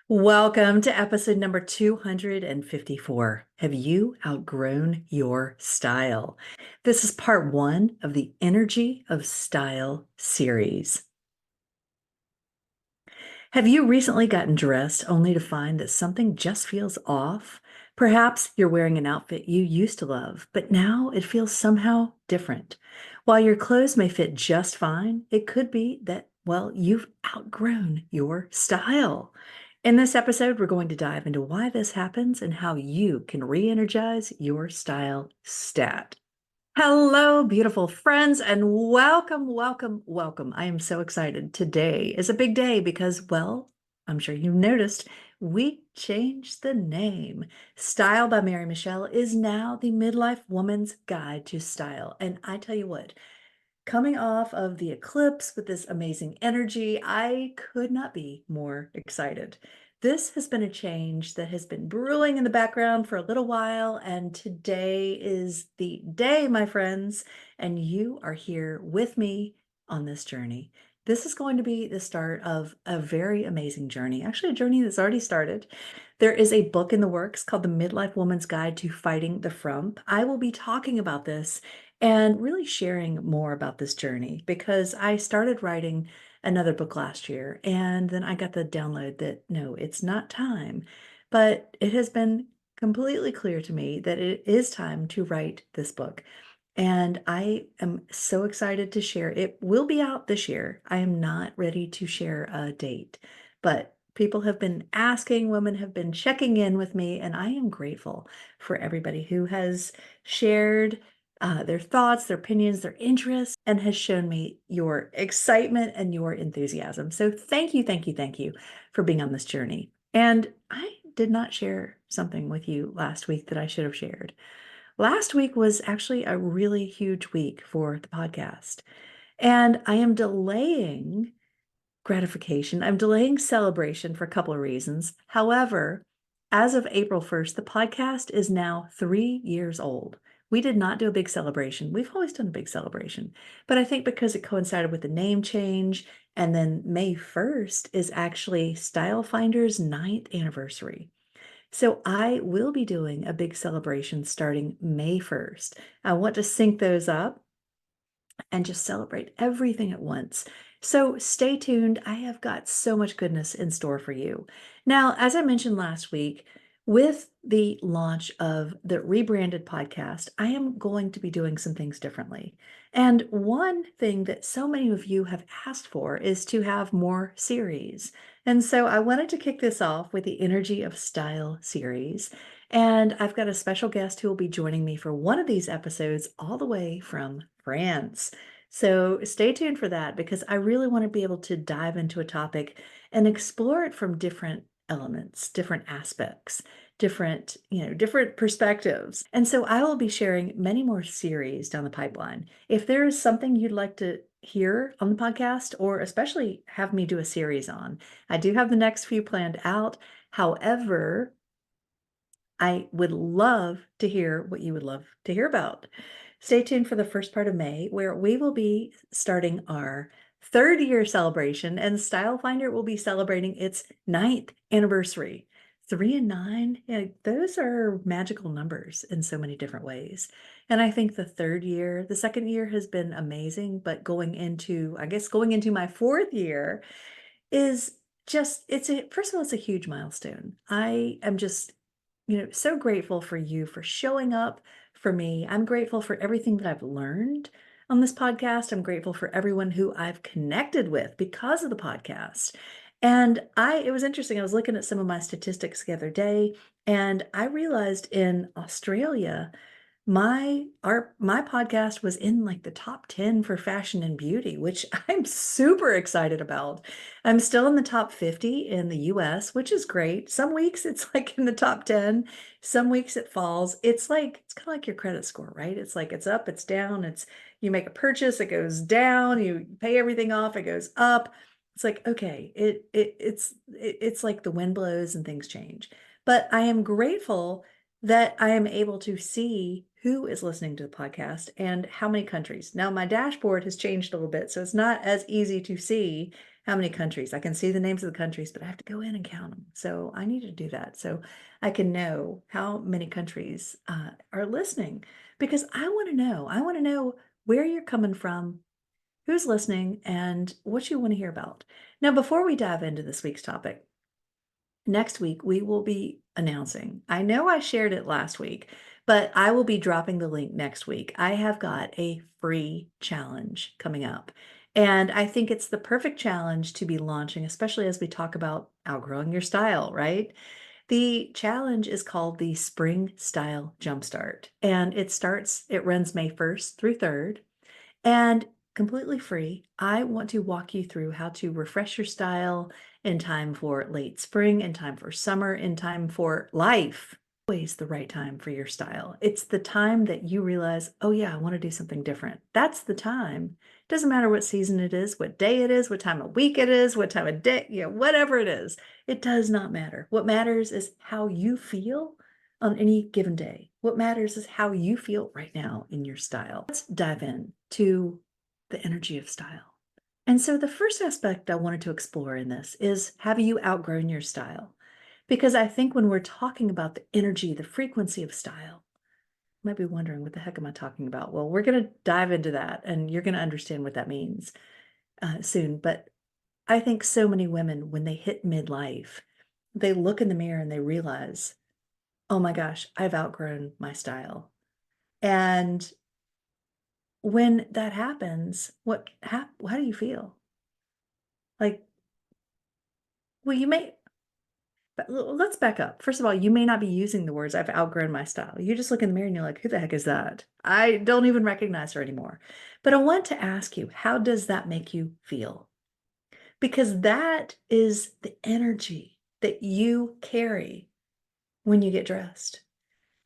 Welcome to episode number 254. Have you outgrown your style? This is part one of the Energy of Style series. Have you recently gotten dressed only to find that something just feels off? Perhaps you're wearing an outfit you used to love, but now it feels somehow different. While your clothes may fit just fine, it could be that, well, you've outgrown your style. In this episode, we're going to dive into why this happens and how you can re-energize your style stat. Hello, beautiful friends, and welcome, welcome, welcome. I am so excited. Today is a big day because, well, I'm sure you've noticed we changed the name. Style by Mary Michelle is now the Midlife Woman's Guide to Style. And I tell you what, coming off of the eclipse with this amazing energy, I could not be more excited. This has been a change that has been brewing in the background for a little while, and today is the day, my friends, and you are here with me on this journey. This is going to be the start of a very amazing journey, actually, a journey that's already started. There is a book in the works called The Midlife Woman's Guide to Fighting the Frump. I will be talking about this and really sharing more about this journey because I started writing another book last year and then I got the download that no, it's not time. But it has been completely clear to me that it is time to write this book. And I am so excited to share. It will be out this year. I am not ready to share a date, but people have been asking, women have been checking in with me, and I am grateful for everybody who has shared their thoughts, their opinions, their interests, and has shown me your excitement and your enthusiasm. So thank you, thank you, thank you for being on this journey. And I did not share something with you last week that I should have shared. Last week was actually a really huge week for the podcast, and I am delaying gratification. I'm delaying celebration for a couple of reasons. However, as of April 1st, the podcast is now 3 years old. We did not do a big celebration. We've always done a big celebration, but I think because it coincided with the name change, and then May 1st is actually Style Finder's ninth anniversary. So I will be doing a big celebration starting May 1st. I want to sync those up and just celebrate everything at once. So stay tuned. I have got so much goodness in store for you. Now, as I mentioned last week, with the launch of the rebranded podcast, I am going to be doing some things differently. And one thing that so many of you have asked for is to have more series. And so I wanted to kick this off with the Energy of Style series. And I've got a special guest who will be joining me for one of these episodes all the way from France. So stay tuned for that because I really want to be able to dive into a topic and explore it from different elements, different aspects, different perspectives. And so I will be sharing many more series down the pipeline. If there is something you'd like to hear on the podcast, or especially have me do a series on, I do have the next few planned out. However, I would love to hear what you would love to hear about. Stay tuned for the first part of May, where we will be starting our third year celebration, and Style Finder will be celebrating its ninth anniversary. 3 and 9, yeah, those are magical numbers in so many different ways. And I think the second year has been amazing, but going into my fourth year is just, first of all, it's a huge milestone. I am just so grateful for you for showing up for me. I'm grateful for everything that I've learned on this podcast. I'm grateful for everyone who I've connected with because of the podcast. And it was interesting. I was looking at some of my statistics the other day, and I realized in Australia, my podcast was in like the top 10 for fashion and beauty, which I'm super excited about. I'm still in the top 50 in the US, which is great. Some weeks it's like in the top 10, some weeks it falls. It's kind of like your credit score, right? It's like it's up, it's down, it's you make a purchase, it goes down, you pay everything off, it goes up. It's like, okay, it's like the wind blows and things change. But I am grateful that I am able to see who is listening to the podcast and how many countries. Now, my dashboard has changed a little bit, so it's not as easy to see how many countries. I can see the names of the countries, but I have to go in and count them. So I need to do that so I can know how many countries are listening, because I want to know. I want to know where you're coming from, who's listening, and what you want to hear about. Now, before we dive into this week's topic, next week we will be announcing. I know I shared it last week, but I will be dropping the link next week. I have got a free challenge coming up. And I think it's the perfect challenge to be launching, especially as we talk about outgrowing your style, right? The challenge is called the Spring Style Jumpstart, and it runs May 1st through 3rd. And completely free, I want to walk you through how to refresh your style in time for late spring, in time for summer, in time for life. Always the right time for your style. It's the time that you realize, oh yeah, I want to do something different. That's the time. Doesn't matter what season it is, what day it is, what time of week it is, what time of day, whatever it is. It does not matter. What matters is how you feel on any given day. What matters is how you feel right now in your style. Let's dive in to the energy of style. And so the first aspect I wanted to explore in this is, have you outgrown your style? Because I think when we're talking about the energy, the frequency of style, you might be wondering, what the heck am I talking about? Well, we're going to dive into that and you're going to understand what that means soon. But I think so many women, when they hit midlife, they look in the mirror and they realize, oh my gosh, I've outgrown my style. And when that happens, how do you feel? Like, well, but let's back up. First of all, you may not be using the words, I've outgrown my style. You just look in the mirror and you're like, who the heck is that? I don't even recognize her anymore. But I want to ask you, how does that make you feel? Because that is the energy that you carry when you get dressed.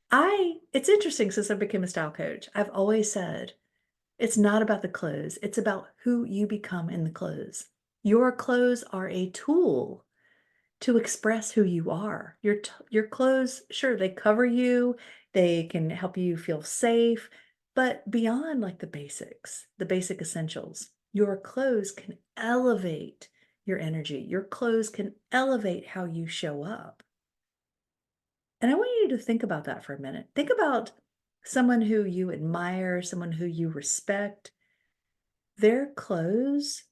It's interesting, since I became a style coach, I've always said, it's not about the clothes. It's about who you become in the clothes. Your clothes are a tool to express who you are. Your clothes, sure, they cover you, they can help you feel safe, but beyond like the basics, the basic essentials, your clothes can elevate your energy. Your clothes can elevate how you show up. And I want you to think about that for a minute. Think about someone who you admire, someone who you respect. Their clothes,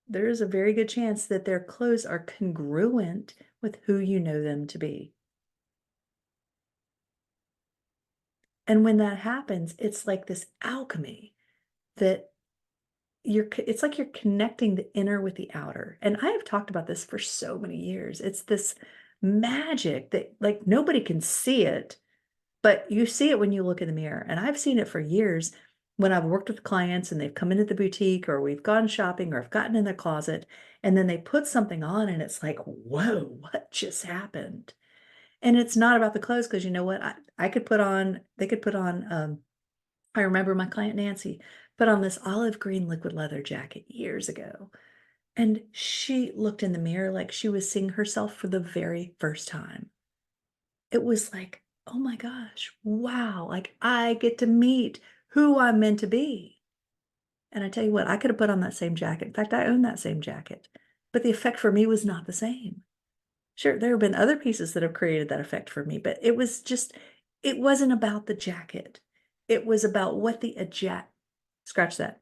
there is a very good chance that their clothes are congruent with who you know them to be. And when that happens, it's like this alchemy that it's like you're connecting the inner with the outer. And I have talked about this for so many years. It's this magic that, like, nobody can see it, but you see it when you look in the mirror. And I've seen it for years when I've worked with clients and they've come into the boutique, or we've gone shopping, or I've gotten in their closet, and then they put something on and it's like, whoa, what just happened? And it's not about the clothes, because you know what? They could put on, I remember my client Nancy put on this olive green liquid leather jacket years ago. And she looked in the mirror like she was seeing herself for the very first time. It was like, oh my gosh, wow, like I get to meet who I'm meant to be. And I tell you what, I could have put on that same jacket. In fact, I own that same jacket, but the effect for me was not the same. Sure, there have been other pieces that have created that effect for me, but it wasn't about the jacket. It was about what scratch that.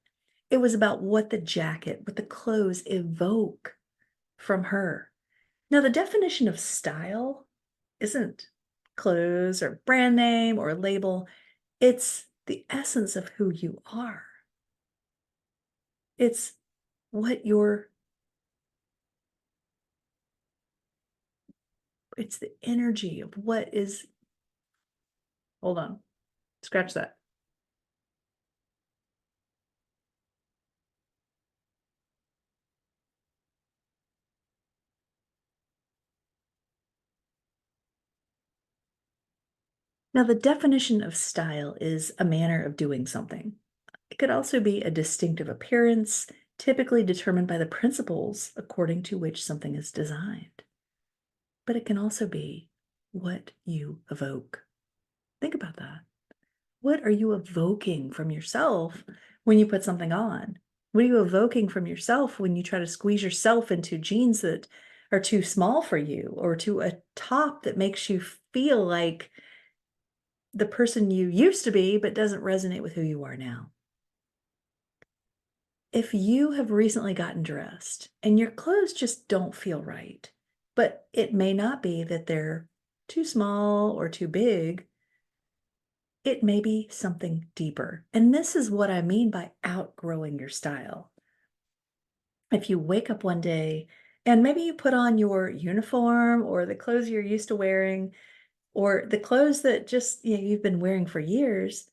It was about what what the clothes evoke from her. Now, the definition of style isn't clothes or brand name or label. It's the essence of who you are. It's what your, it's the energy of what is, hold on, scratch that. Now, the definition of style is a manner of doing something. It could also be a distinctive appearance, typically determined by the principles according to which something is designed. But it can also be what you evoke. Think about that. What are you evoking from yourself when you put something on? What are you evoking from yourself when you try to squeeze yourself into jeans that are too small for you, or to a top that makes you feel like the person you used to be, but doesn't resonate with who you are now? If you have recently gotten dressed and your clothes just don't feel right, but it may not be that they're too small or too big, it may be something deeper. And this is what I mean by outgrowing your style. If you wake up one day and maybe you put on your uniform or the clothes you're used to wearing, or the clothes that just, you've been wearing for years,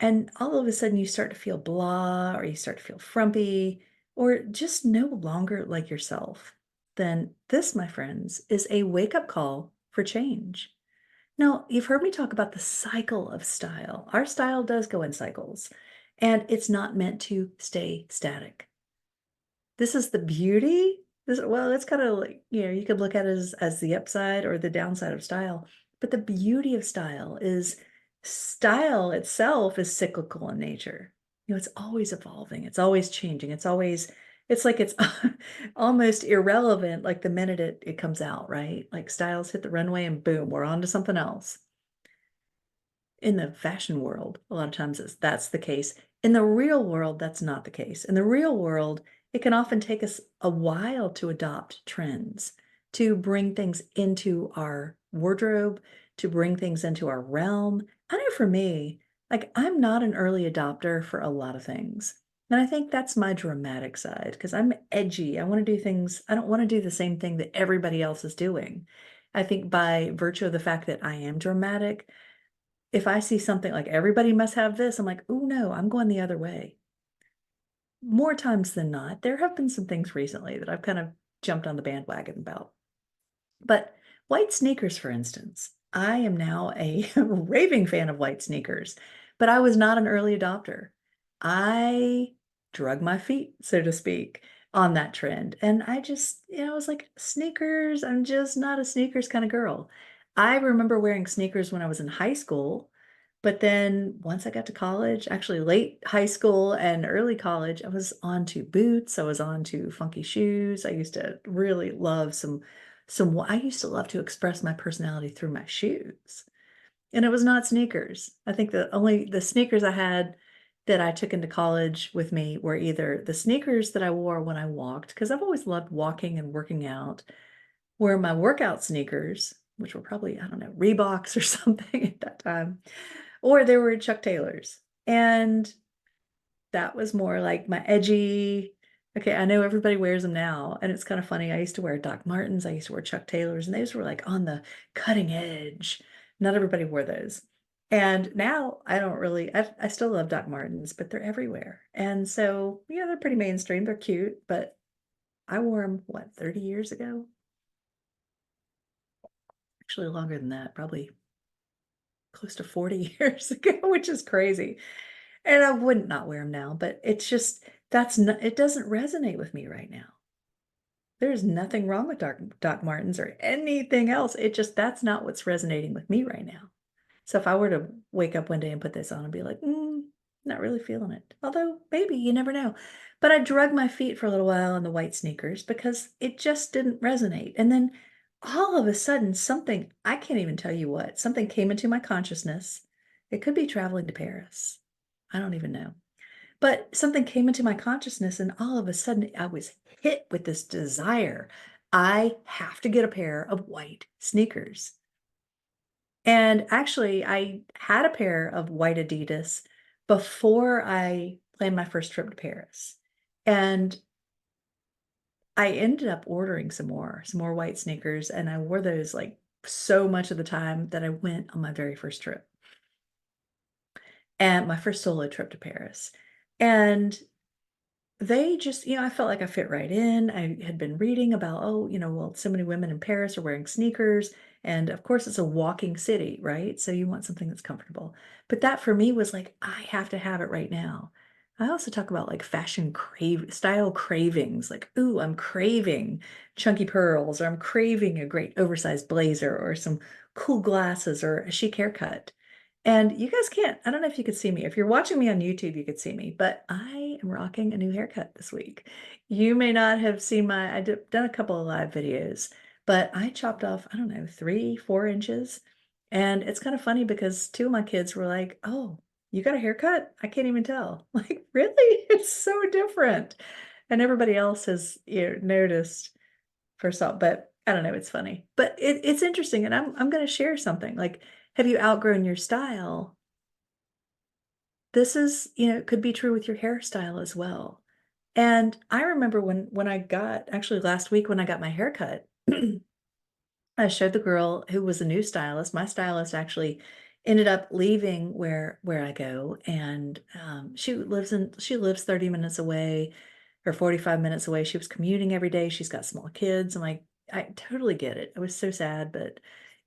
and all of a sudden you start to feel blah, or you start to feel frumpy, or just no longer like yourself, then this, my friends, is a wake up call for change. Now, you've heard me talk about the cycle of style. Our style does go in cycles, and it's not meant to stay static. This is the beauty. Well, it's kind of like, you could look at it as the upside or the downside of style. But the beauty of style itself is cyclical in nature. It's always evolving, it's always changing, it's like it's almost irrelevant, like the minute it comes out, right? Like styles hit the runway and boom, we're on to something else. In the fashion world, a lot of times that's the case. In the real world, that's not the case. In the real world, it can often take us a while to adopt trends, to bring things into our wardrobe, to bring things into our realm. I know for me, like I'm not an early adopter for a lot of things. And I think that's my dramatic side because I'm edgy. I want to do things, I don't want to do the same thing that everybody else is doing. I think by virtue of the fact that I am dramatic, if I see something like everybody must have this, I'm like, oh no, I'm going the other way. More times than not, there have been some things recently that I've kind of jumped on the bandwagon about. But white sneakers, for instance, I am now a raving fan of white sneakers, but I was not an early adopter. I drug my feet, so to speak, on that trend. And I just, I was like, sneakers, I'm just not a sneakers kind of girl. I remember wearing sneakers when I was in high school, but then once I got to college, actually late high school and early college, I was on to boots, I was on to funky shoes. I used to really love I used to love to express my personality through my shoes. And it was not sneakers. I think the sneakers I had that I took into college with me were either the sneakers that I wore when I walked, because I've always loved walking and working out, were my workout sneakers, which were probably, I don't know, Reeboks or something at that time, or they were Chuck Taylors. And that was more like my edgy. Okay, I know everybody wears them now, and it's kind of funny. I used to wear Doc Martens, I used to wear Chuck Taylors, and those were like on the cutting edge. Not everybody wore those. And now I don't really, I still love Doc Martens, but they're everywhere. And so, yeah, they're pretty mainstream. They're cute, but I wore them, what, 30 years ago? Actually, longer than that, probably close to 40 years ago, which is crazy. And I wouldn't not wear them now, but it's just, that's not, it doesn't resonate with me right now. There's nothing wrong with Doc Martens or anything else. It just, that's not what's resonating with me right now. So if I were to wake up one day and put this on and be like, not really feeling it. Although maybe, you never know. But I drug my feet for a little while on the white sneakers because it just didn't resonate. And then all of a sudden, something, I can't even tell you what, something came into my consciousness. It could be traveling to Paris. I don't even know. But something came into my consciousness, and all of a sudden, I was hit with this desire. I have to get a pair of white sneakers. And actually, I had a pair of white Adidas before I planned my first trip to Paris. And I ended up ordering some more white sneakers, and I wore those like so much of the time that I went on my very first trip and my first solo trip to Paris. And they just, I felt like I fit right in. I had been reading about, oh, well, so many women in Paris are wearing sneakers. And of course, it's a walking city, right? So you want something that's comfortable. But that for me was like, I have to have it right now. I also talk about like style cravings, like, ooh, I'm craving chunky pearls, or I'm craving a great oversized blazer, or some cool glasses, or a chic haircut. And you guys can't, I don't know if you could see me. If you're watching me on YouTube, you could see me, but I am rocking a new haircut this week. You may not have seen done a couple of live videos, but I chopped off, I don't know, 3, 4 inches. And it's kind of funny because two of my kids were like, "Oh, you got a haircut? I can't even tell." Like, really? It's so different. And everybody else has, noticed for some, but I don't know, it's funny. But it's interesting, and I'm gonna share something. Like, have you outgrown your style? This is, it could be true with your hairstyle as well. And I remember when I got actually last week when I got my haircut, I showed the girl who was a new stylist. My stylist actually ended up leaving where I go, and she lives 30 minutes away or 45 minutes away. She was commuting every day. She's got small kids. I'm like, I totally get it. I was so sad, but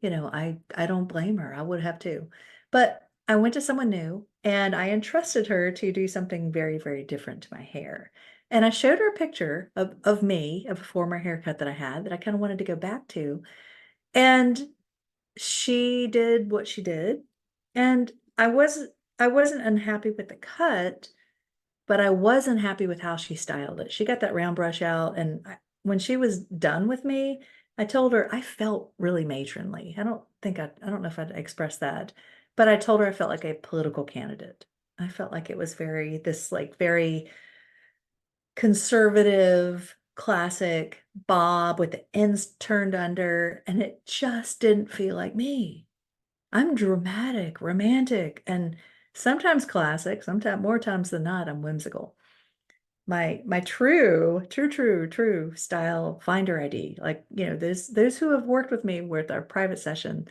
I don't blame her. I would have too. But I went to someone new and I entrusted her to do something very, very different to my hair. And I showed her a picture of me, of a former haircut that I had that I kind of wanted to go back to. And she did what she did. And I wasn't unhappy with the cut, but I wasn't happy with how she styled it. She got that round brush out, and when she was done with me, I told her I felt really matronly. I don't know if I'd expressed that, but I told her I felt like a political candidate. I felt like it was very conservative, classic bob with the ends turned under, and it just didn't feel like me. I'm dramatic, romantic, and sometimes classic, sometimes more times than not, I'm whimsical. My true style finder ID, like, those who have worked with me with our private session,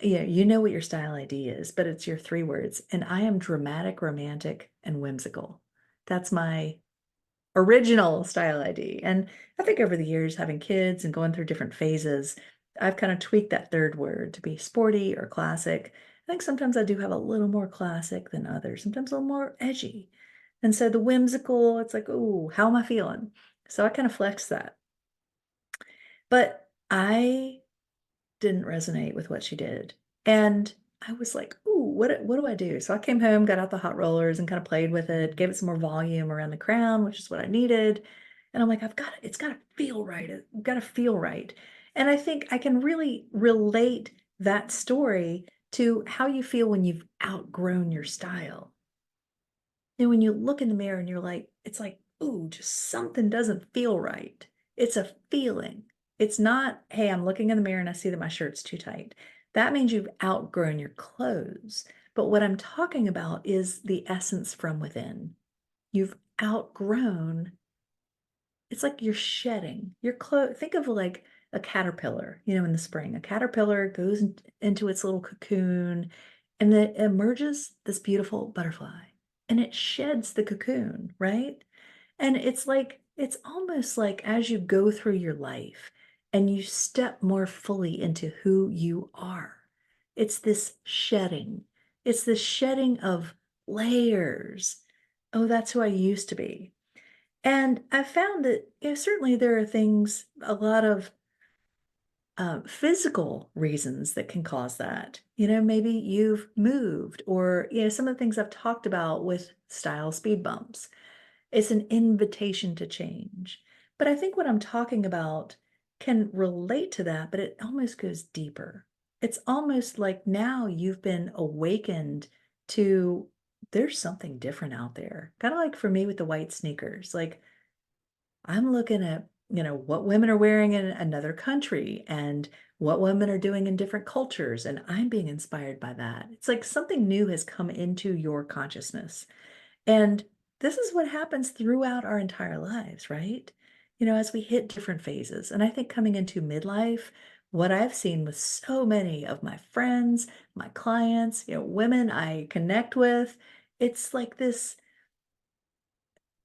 you know what your style ID is, but it's your 3 words. And I am dramatic, romantic, and whimsical. That's my original style ID. And I think over the years, having kids and going through different phases, I've kind of tweaked that 3rd word to be sporty or classic. I think sometimes I do have a little more classic than others, sometimes a little more edgy. And so the whimsical, it's like, "Ooh, how am I feeling?" So I kind of flex that. But I didn't resonate with what she did. And I was like, "Ooh, what do I do?" So I came home, got out the hot rollers and kind of played with it, gave it some more volume around the crown, which is what I needed. And I'm like, it's got to feel right. It's got to feel right. And I think I can really relate that story to how you feel when you've outgrown your style. And when you look in the mirror and it's like, "Ooh, just something doesn't feel right." It's a feeling. It's not, "Hey, I'm looking in the mirror and I see that my shirt's too tight." That means you've outgrown your clothes. But what I'm talking about is the essence from within. You've outgrown, it's like you're shedding your clothes. Think of like a caterpillar, in the spring. A caterpillar goes into its little cocoon and then emerges this beautiful butterfly and it sheds the cocoon, right? And it's almost like as you go through your life and you step more fully into who you are, it's this shedding. It's this shedding of layers. Oh, that's who I used to be. And I found that, certainly there are things, a lot of physical reasons that can cause that. Maybe you've moved, or, some of the things I've talked about with style speed bumps. It's an invitation to change. But I think what I'm talking about can relate to that, but it almost goes deeper. It's almost like now you've been awakened to there's something different out there. Kind of like for me with the white sneakers. Like, I'm looking at, what women are wearing in another country and what women are doing in different cultures. And I'm being inspired by that. It's like something new has come into your consciousness. And this is what happens throughout our entire lives, right? As we hit different phases. And I think coming into midlife, what I've seen with so many of my friends, my clients, women I connect with, it's like this,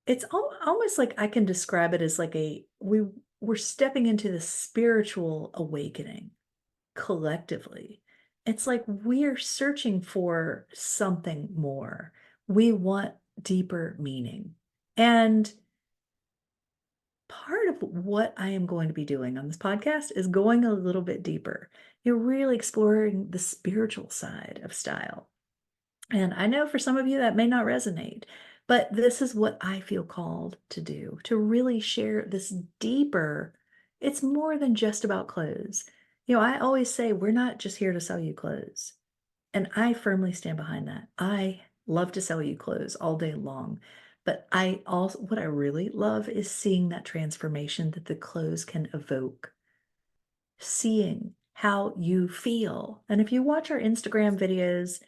it's almost like I can describe it as like we're stepping into the spiritual awakening collectively. It's like we're searching for something more. We want deeper meaning. And part of what I am going to be doing on this podcast is going a little bit deeper. You're really exploring the spiritual side of style. And I know for some of you that may not resonate, but this is what I feel called to do, to really share this deeper. It's more than just about clothes. I always say we're not just here to sell you clothes. And I firmly stand behind that. I love to sell you clothes all day long. But what I really love is seeing that transformation that the clothes can evoke, seeing how you feel. And if you watch our Instagram videos,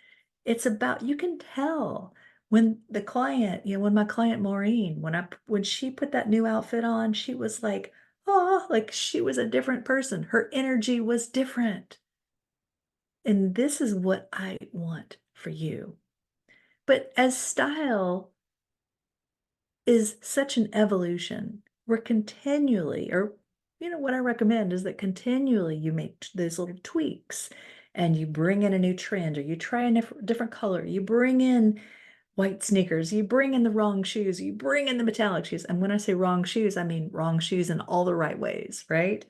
it's about, you can tell when the client, when my client Maureen, when she put that new outfit on, she was like, oh, like she was a different person. Her energy was different. And this is what I want for you. But as style is such an evolution, we're continually, or what I recommend is that continually you make those little tweaks and you bring in a new trend, or you try a different color, you bring in white sneakers, you bring in the wrong shoes, you bring in the metallic shoes. And when I say wrong shoes, I mean wrong shoes in all the right ways, right?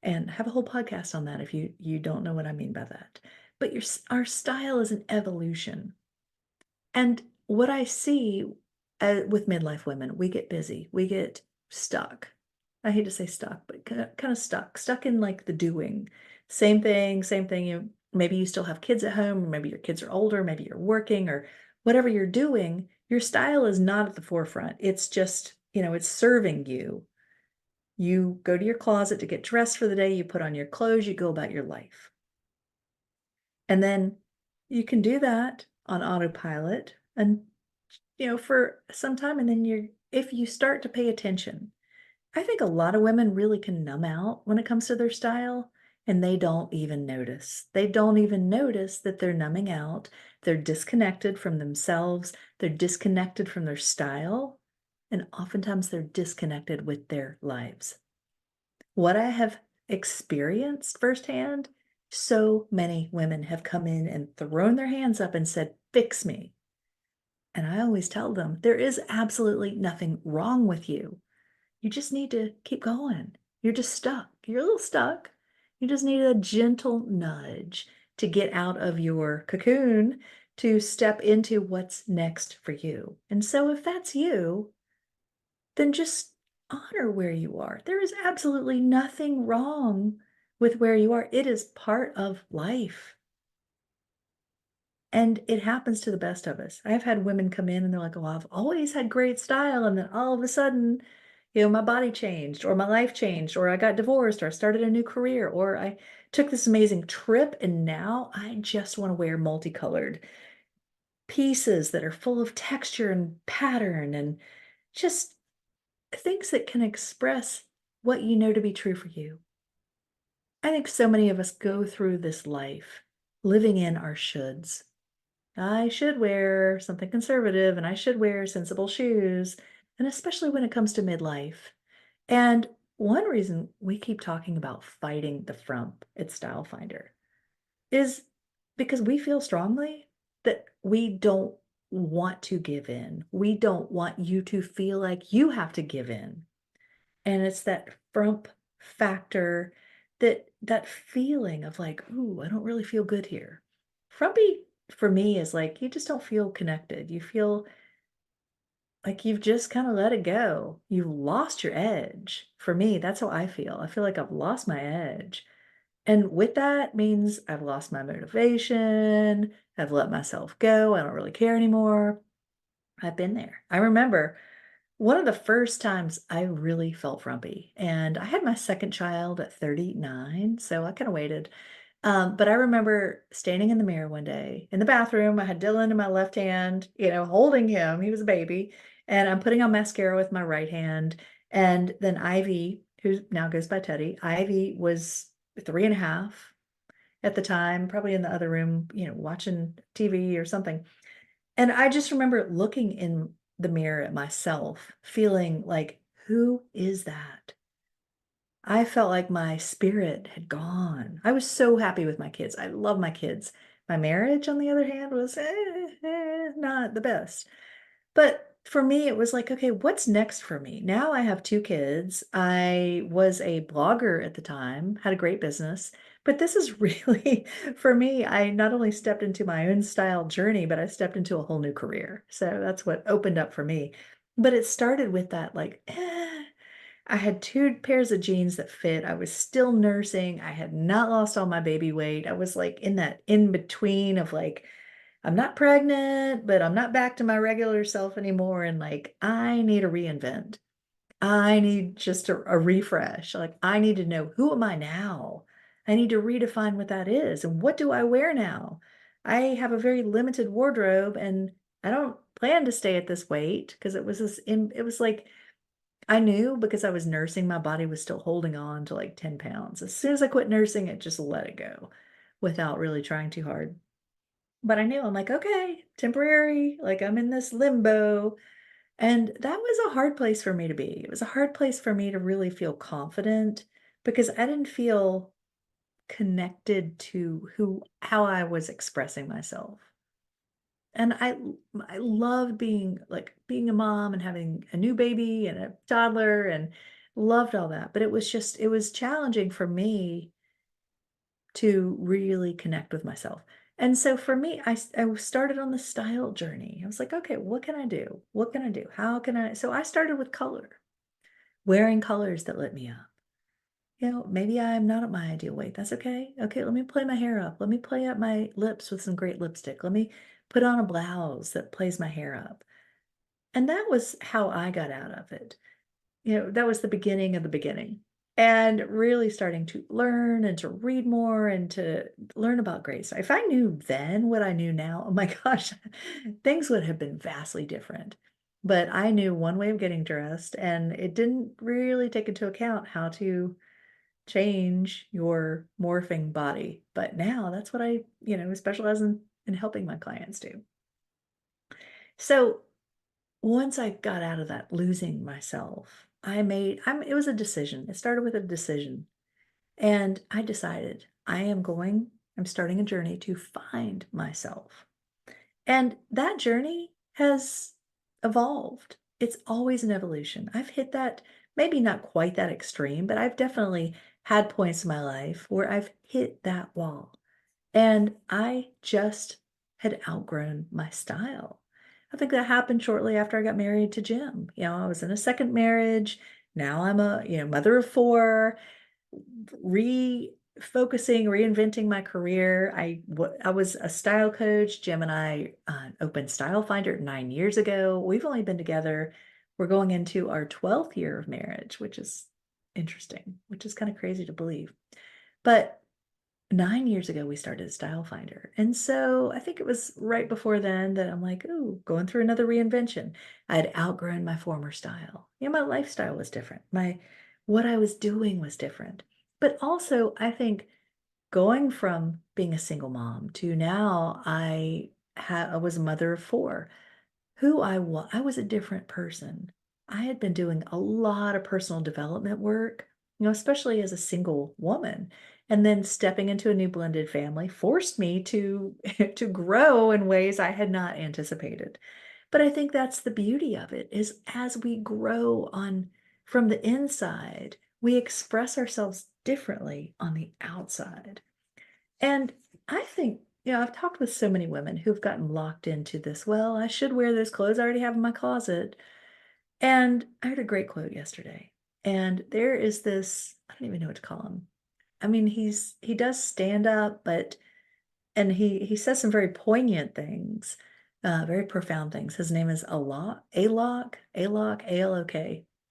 And have a whole podcast on that if you don't know what I mean by that. But our style is an evolution. And what I see with midlife women, we get busy, we get stuck. I hate to say stuck, but kind of stuck in like the doing. Same thing, same thing. Maybe you still have kids at home, or maybe your kids are older, maybe you're working, or whatever you're doing. Your style is not at the forefront. It's just, it's serving you. You go to your closet to get dressed for the day, you put on your clothes, you go about your life. And then you can do that on autopilot and for some time, and then if you start to pay attention, I think a lot of women really can numb out when it comes to their style, and they don't even notice. They don't even notice that they're numbing out. They're disconnected from themselves. They're disconnected from their style, and oftentimes they're disconnected with their lives. What I have experienced firsthand, so many women have come in and thrown their hands up and said, "Fix me." And I always tell them, there is absolutely nothing wrong with you. You just need to keep going. You're just stuck. You're a little stuck. You just need a gentle nudge to get out of your cocoon to step into what's next for you. And so if that's you, then just honor where you are. There is absolutely nothing wrong with where you are. It is part of life. And it happens to the best of us. I've had women come in and they're like, "Oh, I've always had great style." And then all of a sudden, my body changed, or my life changed, or I got divorced, or I started a new career, or I took this amazing trip. And now I just want to wear multicolored pieces that are full of texture and pattern and just things that can express what you know to be true for you. I think so many of us go through this life living in our shoulds. I should wear something conservative and I should wear sensible shoes, and especially when it comes to midlife. And one reason we keep talking about fighting the frump at Style Finder is because we feel strongly that we don't want to give in. We don't want you to feel like you have to give in. And it's that frump factor, that feeling of like, ooh, I don't really feel good here. Frumpy for me is like you just don't feel connected. You feel like you've just kind of let it go. You've lost your edge. For me, that's how I feel. I feel like I've lost my edge. And with that means I've lost my motivation. I've let myself go. I don't really care anymore. I've been there. I remember one of the first times I really felt frumpy, and I had my second child at 39, so I kind of waited. But I remember standing in the mirror one day in the bathroom. I had Dylan in my left hand, holding him. He was a baby. And I'm putting on mascara with my right hand. And then Ivy, who now goes by Teddy, Ivy was 3.5 at the time, probably in the other room, watching TV or something. And I just remember looking in the mirror at myself, feeling like, who is that? I felt like my spirit had gone. I was so happy with my kids. I love my kids. My marriage, on the other hand, was not the best. But for me, it was like, okay, what's next for me? Now I have two kids. I was a blogger at the time, had a great business, but this is really, for me, I not only stepped into my own style journey, but I stepped into a whole new career. So that's what opened up for me. But it started with that, like, I had two pairs of jeans that fit. I was still nursing. I had not lost all my baby weight. I was like in that in between of like, I'm not pregnant, but I'm not back to my regular self anymore. And like, I need a reinvent. I need just a refresh. Like, I need to know, who am I now? I need to redefine what that is. And what do I wear now? I have a very limited wardrobe and I don't plan to stay at this weight because it was like, I knew because I was nursing, my body was still holding on to like 10 pounds. As soon as I quit nursing, it just let it go without really trying too hard. But I knew, I'm like, okay, temporary, like I'm in this limbo. And that was a hard place for me to be. It was a hard place for me to really feel confident because I didn't feel connected to how I was expressing myself. And I loved being a mom and having a new baby and a toddler and loved all that. But it was challenging for me to really connect with myself. And so for me, I started on the style journey. I was like, okay, what can I do? What can I do? How can I? So I started with color, wearing colors that lit me up. You know, maybe I'm not at my ideal weight. That's okay. Okay, let me play my hair up. Let me play up my lips with some great lipstick. Let me put on a blouse that plays my hair up. And that was how I got out of it. You know, that was the beginning of the beginning. And really starting to learn and to read more and to learn about grace. If I knew then what I knew now, oh my gosh, things would have been vastly different. But I knew one way of getting dressed, and it didn't really take into account how to change your morphing body. But now that's what I specialize in helping my clients do. So once I got out of that losing myself, it was a decision. It started with a decision. And I decided I'm starting a journey to find myself. And that journey has evolved. It's always an evolution. I've hit that, maybe not quite that extreme, but I've definitely had points in my life where I've hit that wall. And I just had outgrown my style. I think that happened shortly after I got married to Jim. You know, I was in a second marriage. Now I'm a mother of four, refocusing, reinventing my career. I was a style coach. Jim and I opened Style Finder 9 years ago. We've only been together. We're going into our 12th year of marriage, which is interesting, which is kind of crazy to believe. But 9 years ago, we started Style Finder. And so I think it was right before then that I'm like, ooh, going through another reinvention. I had outgrown my former style. You know, my lifestyle was different. What I was doing was different. But also, I think going from being a single mom to now I was a mother of four. I was a different person. I had been doing a lot of personal development work, especially as a single woman. And then stepping into a new blended family forced me to to grow in ways I had not anticipated. But I think that's the beauty of it is as we grow on from the inside, we express ourselves differently on the outside. And I think, I've talked with so many women who've gotten locked into this. Well, I should wear those clothes I already have in my closet. And I heard a great quote yesterday. And there is this, I don't even know what to call him. I mean, he does stand up, and he says some very poignant things, very profound things. His name is Alok.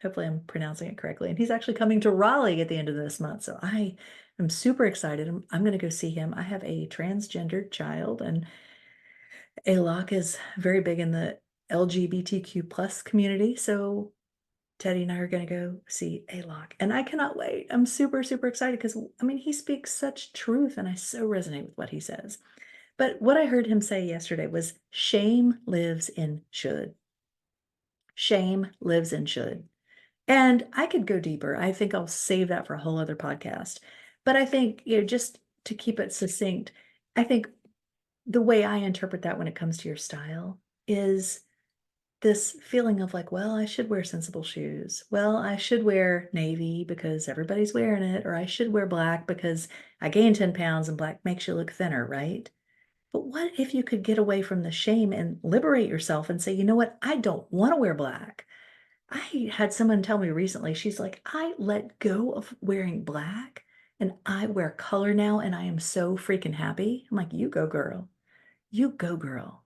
Hopefully I'm pronouncing it correctly. And he's actually coming to Raleigh at the end of this month. So I am super excited. I'm going to go see him. I have a transgendered child, and Alok is very big in the LGBTQ plus community. So Teddy and I are going to go see Alok, and I cannot wait. I'm super, super excited because I mean, he speaks such truth, and I so resonate with what he says. But what I heard him say yesterday was shame lives in should. Shame lives in should. And I could go deeper. I think I'll save that for a whole other podcast. But I think, just to keep it succinct, I think the way I interpret that when it comes to your style is this feeling of like, well, I should wear sensible shoes. Well, I should wear navy because everybody's wearing it, or I should wear black because I gained 10 pounds and black makes you look thinner, right? But what if you could get away from the shame and liberate yourself and say, you know what? I don't want to wear black. I had someone tell me recently, she's like, I let go of wearing black and I wear color now and I am so freaking happy. I'm like, you go, girl. You go, girl.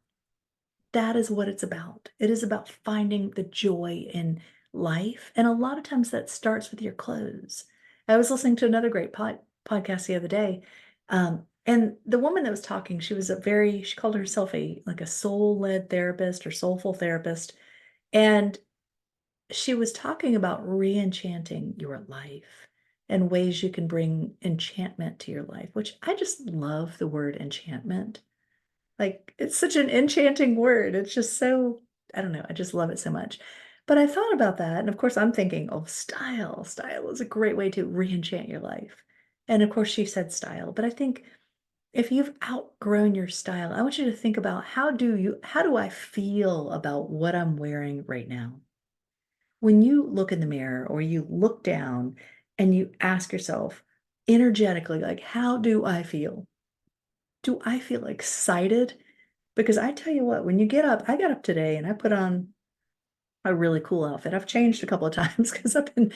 That is what it's about. It is about finding the joy in life. And a lot of times that starts with your clothes. I was listening to another great podcast the other day. And the woman that was talking, she called herself like a soul-led therapist or soulful therapist. And she was talking about re-enchanting your life and ways you can bring enchantment to your life, which I just love the word enchantment. Like, it's such an enchanting word. It's just so, I don't know, I just love it so much. But I thought about that, and of course, I'm thinking, oh, style. Style is a great way to re-enchant your life. And of course, she said style, but I think if you've outgrown your style, I want you to think about how do I feel about what I'm wearing right now? When you look in the mirror or you look down and you ask yourself energetically, like, how do I feel? Do I feel excited? Because I tell you what, when you get up, I got up today and I put on a really cool outfit. I've changed a couple of times because I've been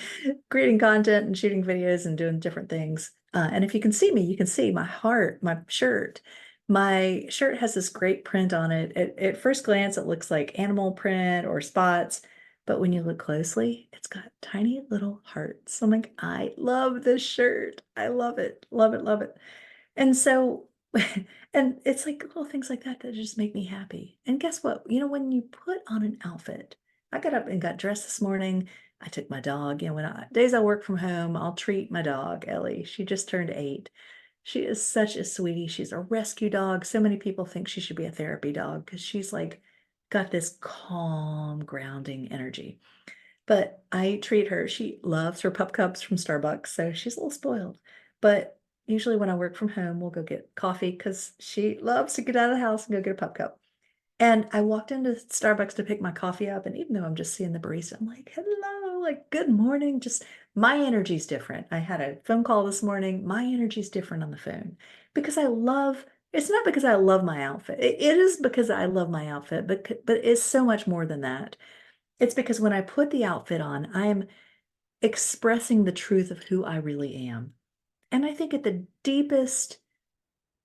creating content and shooting videos and doing different things. And if you can see me, you can see my heart, my shirt. My shirt has this great print on it. At first glance, it looks like animal print or spots. But when you look closely, it's got tiny little hearts. I'm like, I love this shirt. I love it. Love it. Love it. And so, and it's like little things like that that just make me happy. And guess what? You know, when you put on an outfit, I got up and got dressed this morning. I took my dog. You know, days I work from home, I'll treat my dog, Ellie. She just turned 8. She is such a sweetie. She's a rescue dog. So many people think she should be a therapy dog because she's like got this calm, grounding energy. But I treat her. She loves her pup cups from Starbucks, so she's a little spoiled. But usually when I work from home, we'll go get coffee because she loves to get out of the house and go get a pup cup. And I walked into Starbucks to pick my coffee up, and even though I'm just seeing the barista, I'm like, hello, like, good morning. Just my energy's different. I had a phone call this morning. My energy's different on the phone because it's not because I love my outfit. It is because I love my outfit, but it's so much more than that. It's because when I put the outfit on, I am expressing the truth of who I really am. And I think at the deepest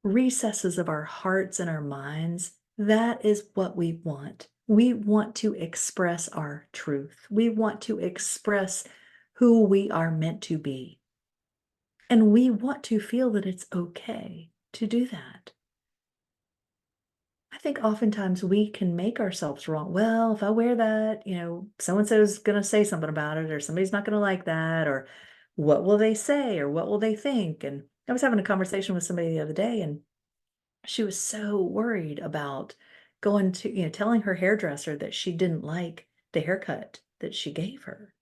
recesses of our hearts and our minds, that is what we want. We want to express our truth. We want to express who we are meant to be. And we want to feel that it's okay to do that. I think oftentimes we can make ourselves wrong. Well, if I wear that, so and so is going to say something about it, or somebody's not going to like that, or what will they say, or what will they think? And I was having a conversation with somebody the other day, and she was so worried about going to, telling her hairdresser that she didn't like the haircut that she gave her.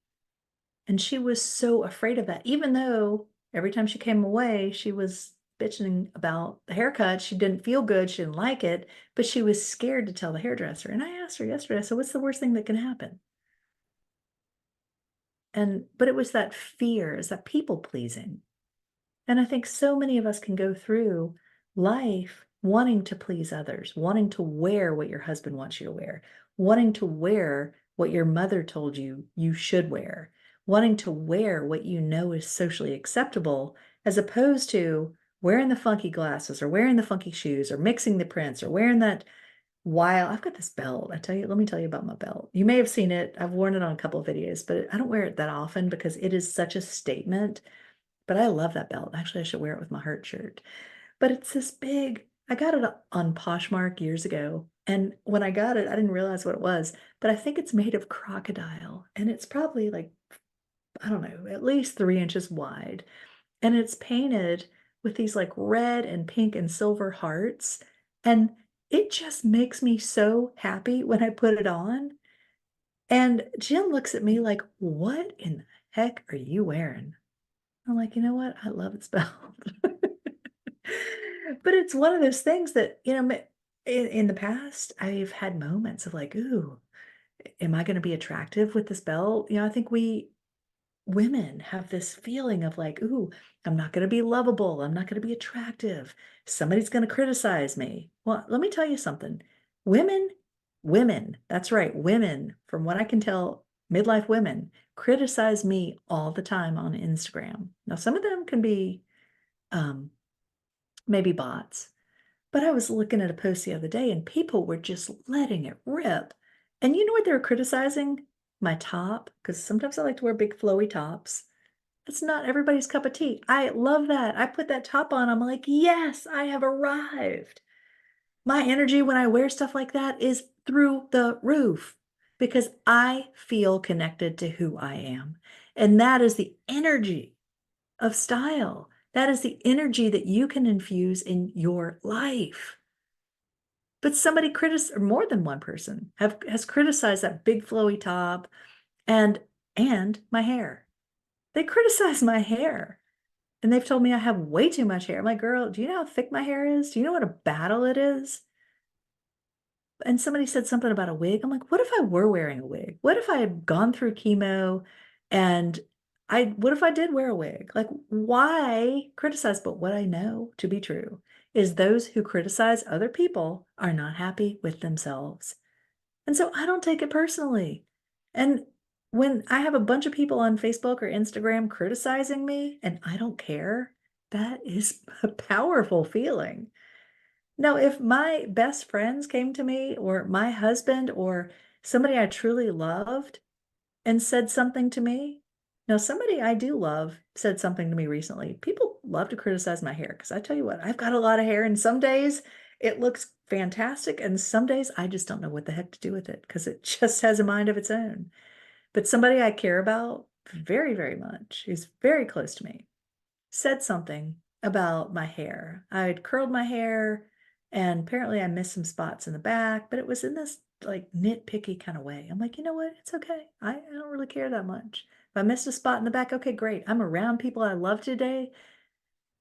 And she was so afraid of that, even though every time she came away, she was bitching about the haircut. She didn't feel good. She didn't like it, but she was scared to tell the hairdresser. And I asked her yesterday, so what's the worst thing that can happen? But it was that fear, is that people pleasing. And I think so many of us can go through life wanting to please others, wanting to wear what your husband wants you to wear, wanting to wear what your mother told you you should wear, wanting to wear what you know is socially acceptable, as opposed to wearing the funky glasses or wearing the funky shoes or mixing the prints or wearing that wild. I've got this belt. Let me tell you about my belt. You may have seen it. I've worn it on a couple of videos, but I don't wear it that often because it is such a statement. But I love that belt. Actually, I should wear it with my heart shirt. But it's this big, I got it on Poshmark years ago. And when I got it, I didn't realize what it was, but I think it's made of crocodile. And it's probably like, I don't know, at least 3 inches wide. And it's painted with these like red and pink and silver hearts. And it just makes me so happy when I put it on. And Jim looks at me like, what in the heck are you wearing? I'm like, you know what? I love its belt. But it's one of those things that, in the past, I've had moments of like, ooh, am I going to be attractive with this belt? I think we women have this feeling of like, ooh, I'm not going to be lovable. I'm not going to be attractive. Somebody's going to criticize me. Well, let me tell you something. Women, that's right, women, from what I can tell, midlife women criticize me all the time on Instagram. Now, some of them can be um, maybe bots, but I was looking at a post the other day and people were just letting it rip. And you know what they were criticizing? My top, because sometimes I like to wear big flowy tops. It's not everybody's cup of tea. I love that. I put that top on. I'm like, yes, I have arrived. My energy when I wear stuff like that is through the roof because I feel connected to who I am. And that is the energy of style. That is the energy that you can infuse in your life. But somebody or more than one person has criticized that big flowy top and my hair. They criticize my hair. And they've told me I have way too much hair. I'm like, girl, do you know how thick my hair is? Do you know what a battle it is? And somebody said something about a wig. I'm like, what if I were wearing a wig? What if I had gone through chemo and what if I did wear a wig? Like, why criticize? But what I know to be true is those who criticize other people are not happy with themselves. And so I don't take it personally. And when I have a bunch of people on Facebook or Instagram criticizing me and I don't care, that is a powerful feeling. Now, if my best friends came to me or my husband or somebody I truly loved and said something to me, now somebody I do love said something to me recently. People love to criticize my hair because I tell you what, I've got a lot of hair and some days it looks fantastic and some days I just don't know what the heck to do with it because it just has a mind of its own. But somebody I care about very, very much, who's very close to me, said something about my hair. I had curled my hair and apparently I missed some spots in the back, but it was in this like nitpicky kind of way. I'm like, you know what? It's okay. I don't really care that much. If I missed a spot in the back, okay, great. I'm around people I love today.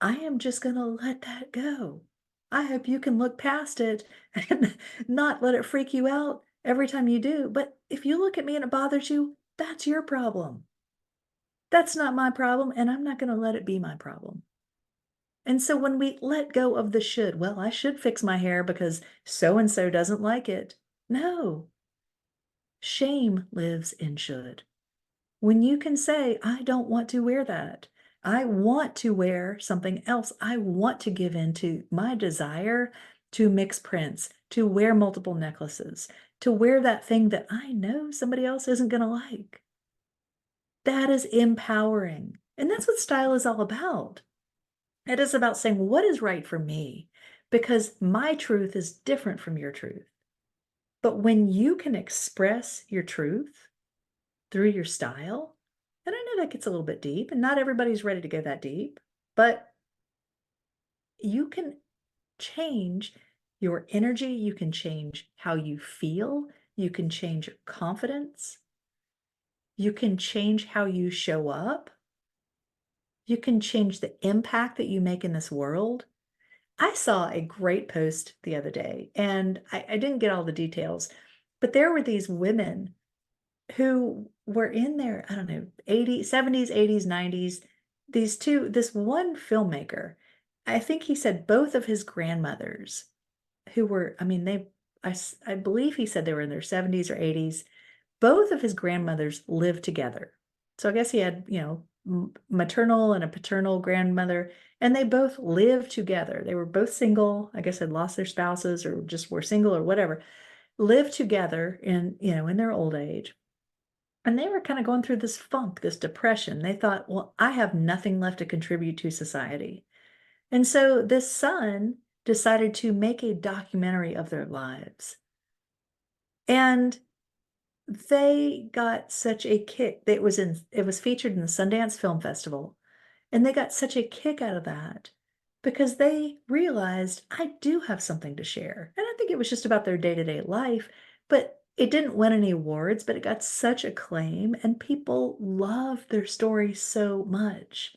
I am just going to let that go. I hope you can look past it and not let it freak you out every time you do. But if you look at me and it bothers you, that's your problem. That's not my problem, and I'm not going to let it be my problem. And so when we let go of the should, well, I should fix my hair because so and so doesn't like it. No, shame lives in should. When you can say, I don't want to wear that. I want to wear something else. I want to give in to my desire to mix prints, to wear multiple necklaces, to wear that thing that I know somebody else isn't going to like. That is empowering. And that's what style is all about. It is about saying, what is right for me? Because my truth is different from your truth. But when you can express your truth through your style, and I know that gets a little bit deep, and not everybody's ready to go that deep, but you can change your energy, you can change how you feel, you can change your confidence, you can change how you show up, you can change the impact that you make in this world. I saw a great post the other day, and I didn't get all the details, but there were these women who were in their, I don't know, 80s, 70s, 80s, 90s. This one filmmaker, I think he said both of his grandmothers, who were, I mean, I believe he said they were in their 70s or 80s. Both of his grandmothers lived together. So I guess he had, maternal and a paternal grandmother, and they both lived together. They were both single, I guess had lost their spouses or just were single or whatever, lived together in their old age. And they were kind of going through this funk, this depression. They thought, well, I have nothing left to contribute to society. And so this son decided to make a documentary of their lives. And they got such a kick. It was featured in the Sundance Film Festival, and they got such a kick out of that because they realized I do have something to share. And I think it was just about their day-to-day life, but it didn't win any awards, but it got such acclaim and people loved their story so much.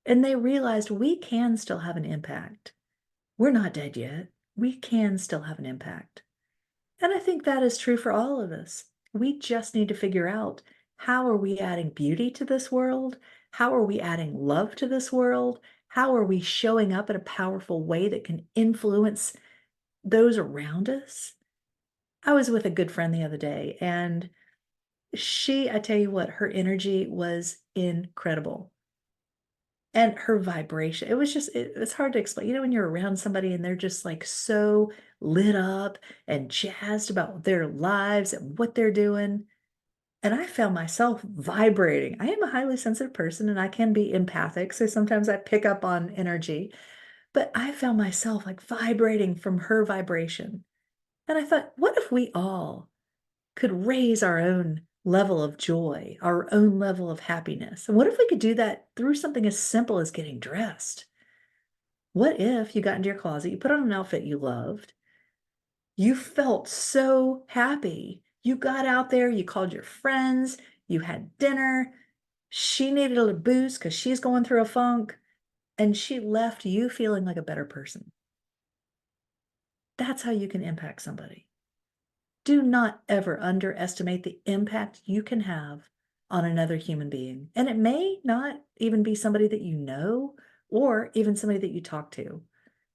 And they realized we can still have an impact. We're not dead yet. We can still have an impact. And I think that is true for all of us. We just need to figure out, how are we adding beauty to this world? How are we adding love to this world? How are we showing up in a powerful way that can influence those around us? I was with a good friend the other day, and I tell you what, her energy was incredible. And her vibration, it was just, it's hard to explain. You know, when you're around somebody and they're just like so lit up and jazzed about their lives and what they're doing. And I found myself vibrating. I am a highly sensitive person and I can be empathic. So sometimes I pick up on energy, but I found myself like vibrating from her vibration. And I thought, what if we all could raise our own level of joy, our own level of happiness? And what if we could do that through something as simple as getting dressed? What if you got into your closet, you put on an outfit you loved, you felt so happy, you got out there, you called your friends, you had dinner, she needed a boost because she's going through a funk, and she left you feeling like a better person. That's how you can impact somebody. Do not ever underestimate the impact you can have on another human being. And it may not even be somebody that you know or even somebody that you talk to.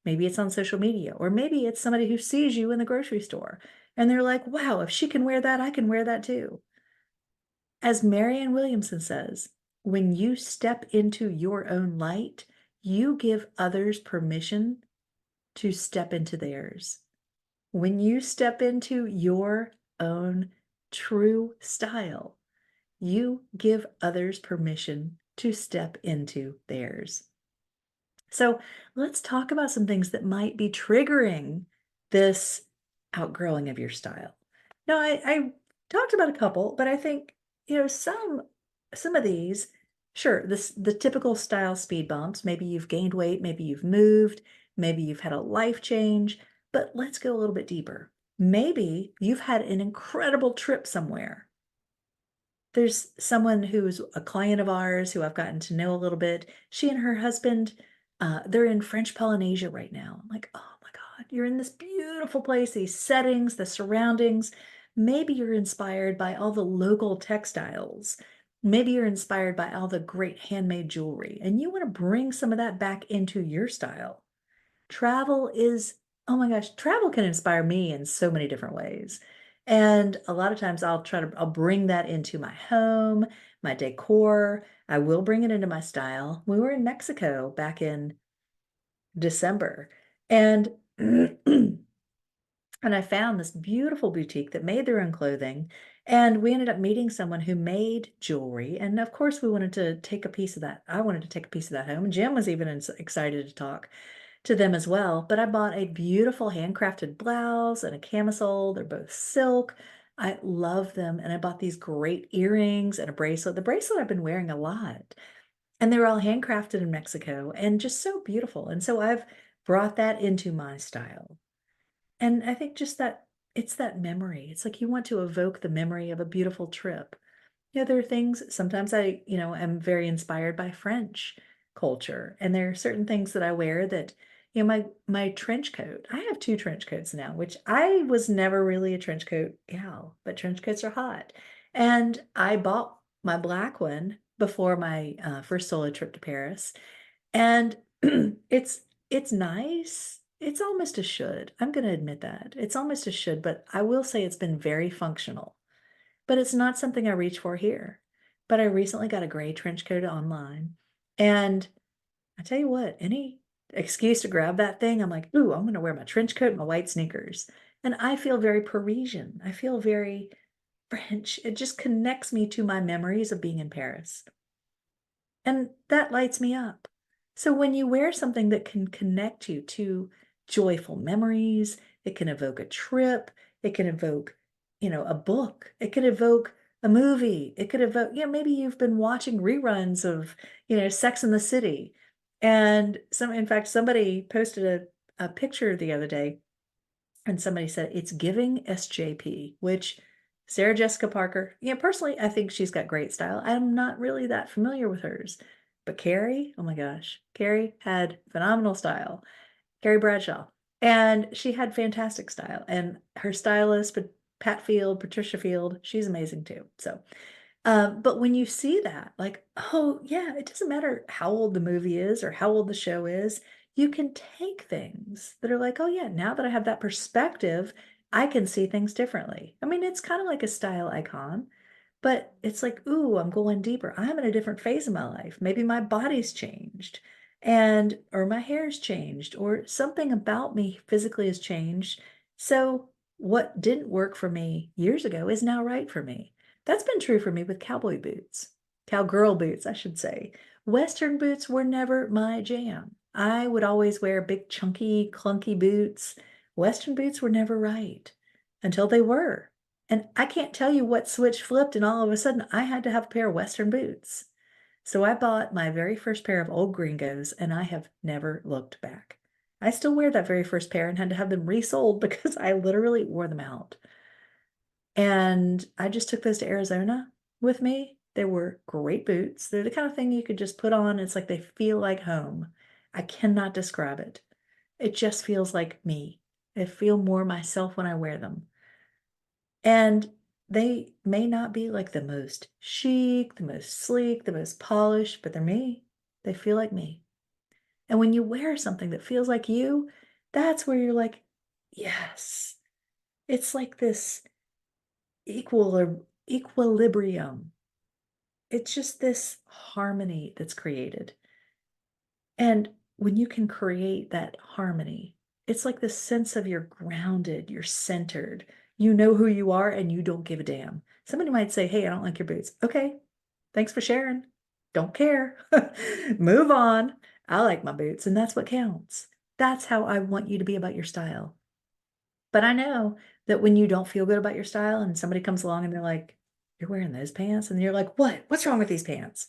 Maybe it's on social media, or maybe it's somebody who sees you in the grocery store and they're like, wow, if she can wear that, I can wear that too. As Marianne Williamson says, when you step into your own light, you give others permission to step into theirs. When you step into your own true style, you give others permission to step into theirs. So let's talk about some things that might be triggering this outgrowing of your style. Now, I talked about a couple, but I think, some of these, sure, the typical style speed bumps. Maybe you've gained weight, maybe you've moved, maybe you've had a life change, but let's go a little bit deeper. Maybe you've had an incredible trip somewhere. There's someone who's a client of ours who I've gotten to know a little bit. She and her husband, they're in French Polynesia right now. I'm like, oh my God, you're in this beautiful place, these settings, the surroundings. Maybe you're inspired by all the local textiles. Maybe you're inspired by all the great handmade jewelry, and you want to bring some of that back into your style. Travel is, oh my gosh, travel can inspire me in so many different ways. And a lot of times I'll bring that into my home, my decor. I will bring it into my style. We were in Mexico back in December, and and I found this beautiful boutique that made their own clothing. And we ended up meeting someone who made jewelry. And of course, we wanted to take a piece of that. I wanted to take a piece of that home. And Jim was even excited to talk to them as well. But I bought a beautiful handcrafted blouse and a camisole. They're both silk. I love them. And I bought these great earrings and a bracelet. The bracelet I've been wearing a lot. And they were all handcrafted in Mexico and just so beautiful. And so I've brought that into my style. And I think just that, it's that memory. It's like you want to evoke the memory of a beautiful trip. There are things, sometimes am very inspired by French culture. And there are certain things that I wear that, my trench coat. I have two trench coats now, which I was never really a trench coat gal, but trench coats are hot. And I bought my black one before my first solo trip to Paris. And it's it's nice. It's almost a should. I'm going to admit that. It's almost a should, but I will say it's been very functional. But it's not something I reach for here. But I recently got a gray trench coat online. And I tell you what, any excuse to grab that thing, I'm like, ooh, I'm going to wear my trench coat and my white sneakers. And I feel very Parisian. I feel very French. It just connects me to my memories of being in Paris. And that lights me up. So when you wear something that can connect you to joyful memories, it can evoke a trip, it can evoke, a book, it can evoke a movie, it could evoke, maybe you've been watching reruns of, Sex in the City. And in fact, somebody posted a picture the other day and somebody said it's giving SJP, which Sarah Jessica Parker, personally, I think she's got great style. I'm not really that familiar with hers. But Carrie, oh my gosh, Carrie had phenomenal style. Carrie Bradshaw. And she had fantastic style. And her stylist Pat Field, Patricia Field, she's amazing too. So, but when you see that, like, oh yeah, it doesn't matter how old the movie is or how old the show is, you can take things that are like, oh yeah, now that I have that perspective, I can see things differently. I mean, it's kind of like a style icon, but it's like, ooh, I'm going deeper. I'm in a different phase of my life. Maybe my body's changed and or my hair's changed or something about me physically has changed. So what didn't work for me years ago is now right for me. That's been true for me with cowboy boots, cowgirl boots, I should say. Western boots were never my jam. I would always wear big, chunky, clunky boots. Western boots were never right until they were. And I can't tell you what switch flipped, and all of a sudden I had to have a pair of Western boots. So I bought my very first pair of old gringos, and I have never looked back. I still wear that very first pair and had to have them resold because I literally wore them out. And I just took those to Arizona with me. They were great boots. They're the kind of thing you could just put on. It's like they feel like home. I cannot describe it. It just feels like me. I feel more myself when I wear them. And they may not be like the most chic, the most sleek, the most polished, but they're me. They feel like me. And when you wear something that feels like you, that's where you're like, yes. It's like this equilibrium. It's just this harmony that's created. And when you can create that harmony, it's like this sense of you're grounded, you're centered, you know who you are, and you don't give a damn. Somebody might say, hey, I don't like your boots. Okay, thanks for sharing. Don't care. Move on. I like my boots, and that's what counts. That's how I want you to be about your style. But I know that when you don't feel good about your style and somebody comes along and they're like, you're wearing those pants, and you're like, what? What's wrong with these pants?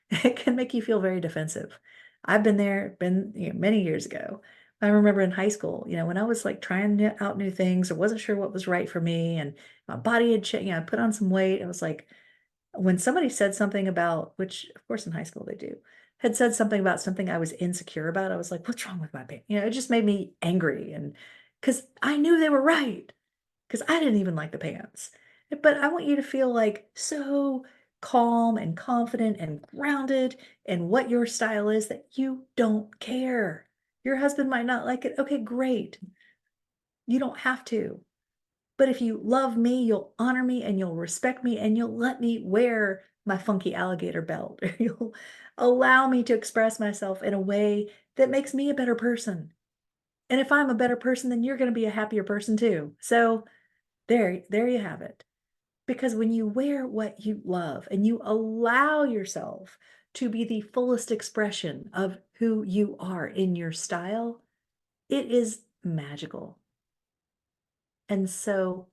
It can make you feel very defensive. I've been there, many years ago. I remember in high school, when I was like trying out new things or wasn't sure what was right for me, and my body had changed, I put on some weight. I was like, when somebody said something about, which of course in high school they do, had said something about something I was insecure about, I was like, what's wrong with my pants? It just made me angry. And because I knew they were right because I didn't even like the pants. But I want you to feel like so calm and confident and grounded in what your style is that you don't care. Your husband might not like it. Okay, great. You don't have to. But if you love me, you'll honor me and you'll respect me and you'll let me wear my funky alligator belt or you'll allow me to express myself in a way that makes me a better person. And if I'm a better person, then you're going to be a happier person too. So there you have it. Because when you wear what you love and you allow yourself to be the fullest expression of who you are in your style, it is magical. And so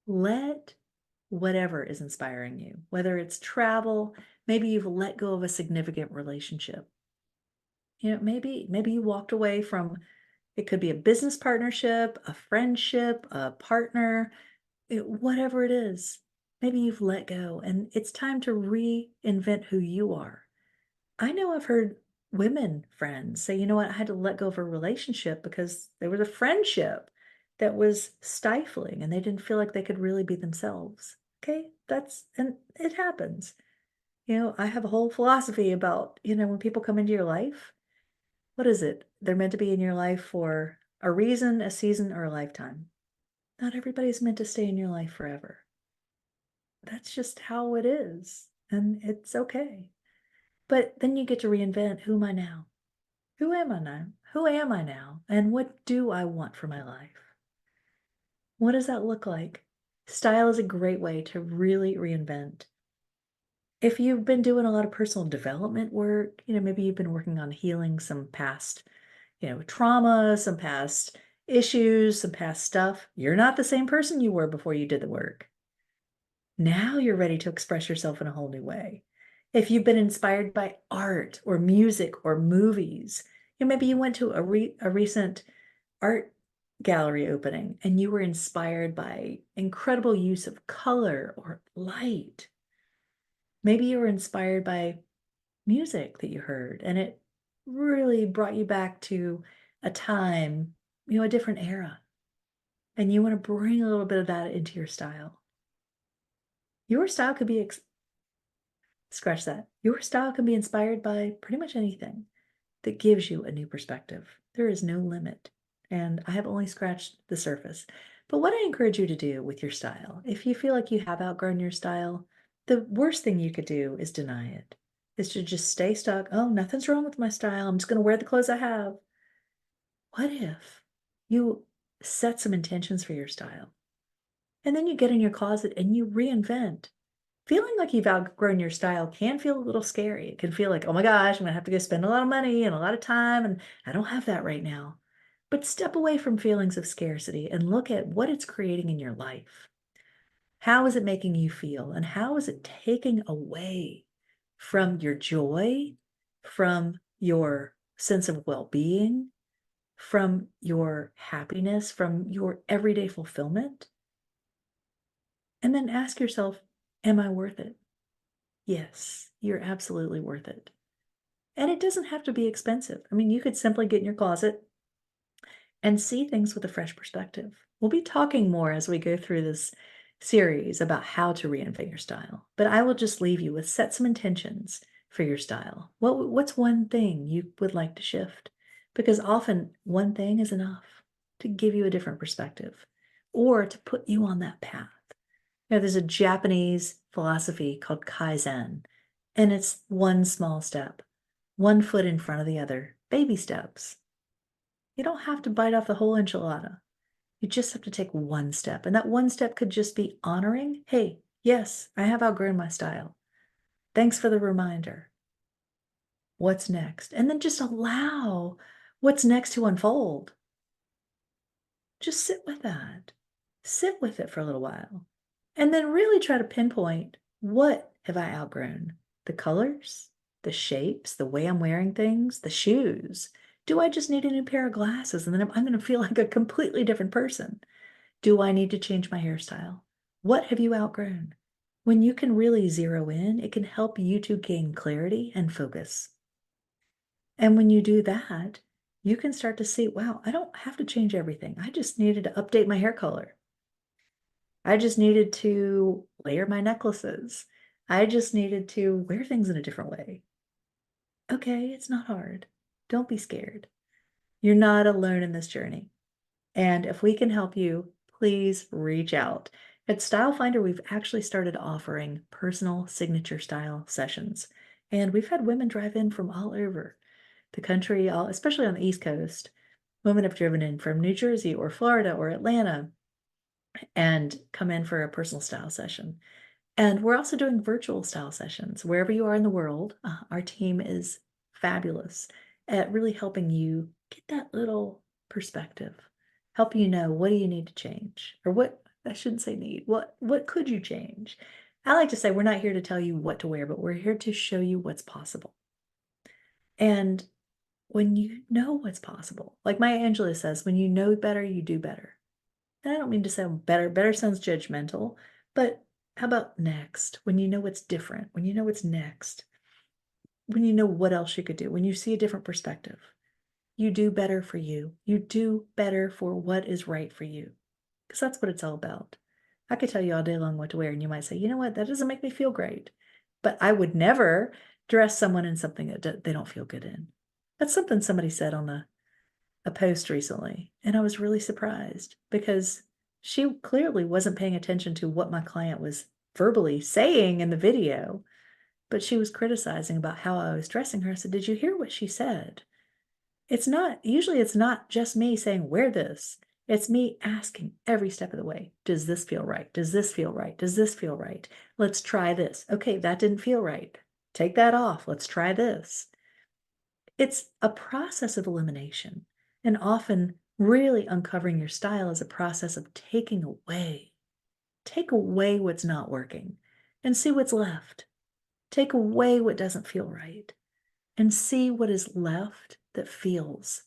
let whatever is inspiring you, whether it's travel, maybe you've let go of a significant relationship. Maybe you walked away from, it could be a business partnership, a friendship, a partner, whatever it is, maybe you've let go and it's time to reinvent who you are. I know I've heard women friends say, you know what, I had to let go of a relationship because there was a friendship that was stifling and they didn't feel like they could really be themselves. Okay, and it happens. I have a whole philosophy about, when people come into your life, what is it? They're meant to be in your life for a reason, a season, or a lifetime. Not everybody's meant to stay in your life forever. That's just how it is. And it's okay. But then you get to reinvent, who am I now? Who am I now? Who am I now? And what do I want for my life? What does that look like? Style is a great way to really reinvent. If you've been doing a lot of personal development work, maybe you've been working on healing some past, trauma, some past issues, some past stuff, you're not the same person you were before you did the work. Now you're ready to express yourself in a whole new way. If you've been inspired by art or music or movies, maybe you went to a recent art gallery opening and you were inspired by incredible use of color or light. Maybe you were inspired by music that you heard and it really brought you back to a time, a different era. And you want to bring a little bit of that into your style. Your style could be, scratch that. Your style can be inspired by pretty much anything that gives you a new perspective. There is no limit. And I have only scratched the surface. But what I encourage you to do with your style, if you feel like you have outgrown your style, the worst thing you could do is deny it. Is to just stay stuck. Oh, nothing's wrong with my style. I'm just going to wear the clothes I have. What if you set some intentions for your style and then you get in your closet and you reinvent? Feeling like you've outgrown your style can feel a little scary. It can feel like, oh my gosh, I'm gonna have to go spend a lot of money and a lot of time, and I don't have that right now. But step away from feelings of scarcity and look at what it's creating in your life. How is it making you feel? And how is it taking away from your joy, from your sense of well being, from your happiness, from your everyday fulfillment? And then ask yourself, am I worth it? Yes, you're absolutely worth it. And it doesn't have to be expensive. I mean, you could simply get in your closet and see things with a fresh perspective. We'll be talking more as we go through this series about how to reinvent your style. But I will just leave you with set some intentions for your style. What's one thing you would like to shift? Because often one thing is enough to give you a different perspective or to put you on that path. There's a Japanese philosophy called Kaizen, and it's one small step, one foot in front of the other, baby steps. You don't have to bite off the whole enchilada. You just have to take one step. And that one step could just be honoring, hey, yes, I have outgrown my style. Thanks for the reminder. What's next? And then just allow what's next to unfold. Just sit with that. Sit with it for a little while. And then really try to pinpoint, what have I outgrown? The colors, the shapes, the way I'm wearing things, the shoes. Do I just need a new pair of glasses and then I'm going to feel like a completely different person? Do I need to change my hairstyle? What have you outgrown? When you can really zero in, it can help you to gain clarity and focus. And when you do that, you can start to see, wow, I don't have to change everything. I just needed to update my hair color. I just needed to layer my necklaces. I just needed to wear things in a different way. Okay, it's not hard. Don't be scared. You're not alone in this journey. And if we can help you, please reach out. At Style Finder, we've actually started offering personal signature style sessions. And we've had women drive in from all over the country, especially on the East Coast. Women have driven in from New Jersey or Florida or Atlanta and come in for a personal style session. And we're also doing virtual style sessions wherever you are in the world. Our team is fabulous at really helping you get that little perspective, help you know, what do you need to change, or what I shouldn't say need. What could you change? I like to say we're not here to tell you what to wear, but we're here to show you what's possible. And when you know what's possible, like Maya Angelou says, when you know better, you do better. And I don't mean to sound better. Better sounds judgmental, but how about next? When you know what's different, when you know what's next, when you know what else you could do, when you see a different perspective, you do better for you. You do better for what is right for you. Because that's what it's all about. I could tell you all day long what to wear, and you might say, you know what, that doesn't make me feel great. But I would never dress someone in something that they don't feel good in. That's something somebody said on a post recently, and I was really surprised because she clearly wasn't paying attention to what my client was verbally saying in the video, but she was criticizing about how I was dressing her. I said, did you hear what she said? Usually it's not just me saying, wear this. It's me asking every step of the way, does this feel right? Does this feel right? Does this feel right? Let's try this. Okay, that didn't feel right. Take that off. Let's try this. It's a process of elimination, and often really uncovering your style is a process of taking away. Take away what's not working and see what's left. Take away what doesn't feel right and see what is left that feels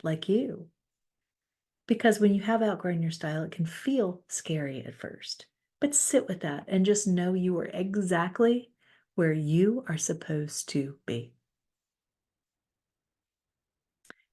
like you. Because when you have outgrown your style, it can feel scary at first, but sit with that and just know you are exactly where you are supposed to be.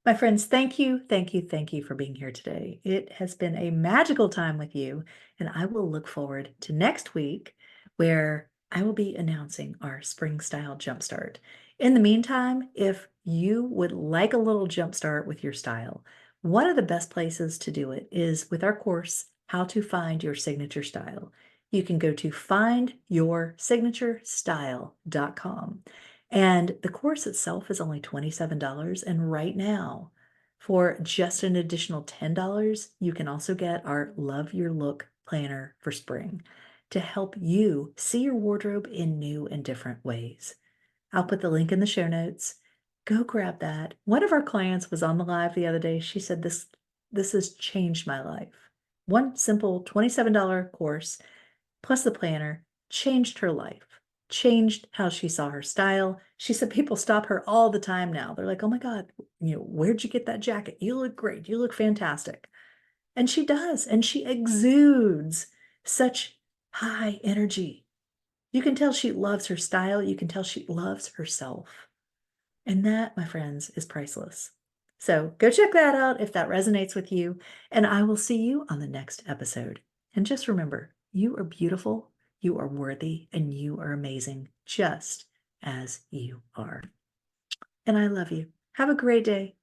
My friends, thank you, thank you, thank you for being here today. It has been a magical time with you, and I will look forward to next week where I will be announcing our spring style jumpstart. In the meantime, if you would like a little jumpstart with your style, one of the best places to do it is with our course, How to Find Your Signature Style. You can go to findyoursignaturesstyle.com. And the course itself is only $27. And right now, for just an additional $10, you can also get our Love Your Look planner for spring to help you see your wardrobe in new and different ways. I'll put the link in the show notes. Go grab that. One of our clients was on the live the other day. She said, this has changed my life. One simple $27 course plus the planner changed her life, changed how she saw her style. She said people stop her all the time now. They're like, oh my God, where'd you get that jacket? You look great. You look fantastic. And she does. And she exudes such high energy. You can tell she loves her style. You can tell she loves herself. And that, my friends, is priceless. So go check that out if that resonates with you. And I will see you on the next episode. And just remember, you are beautiful, you are worthy, and you are amazing just as you are. And I love you. Have a great day.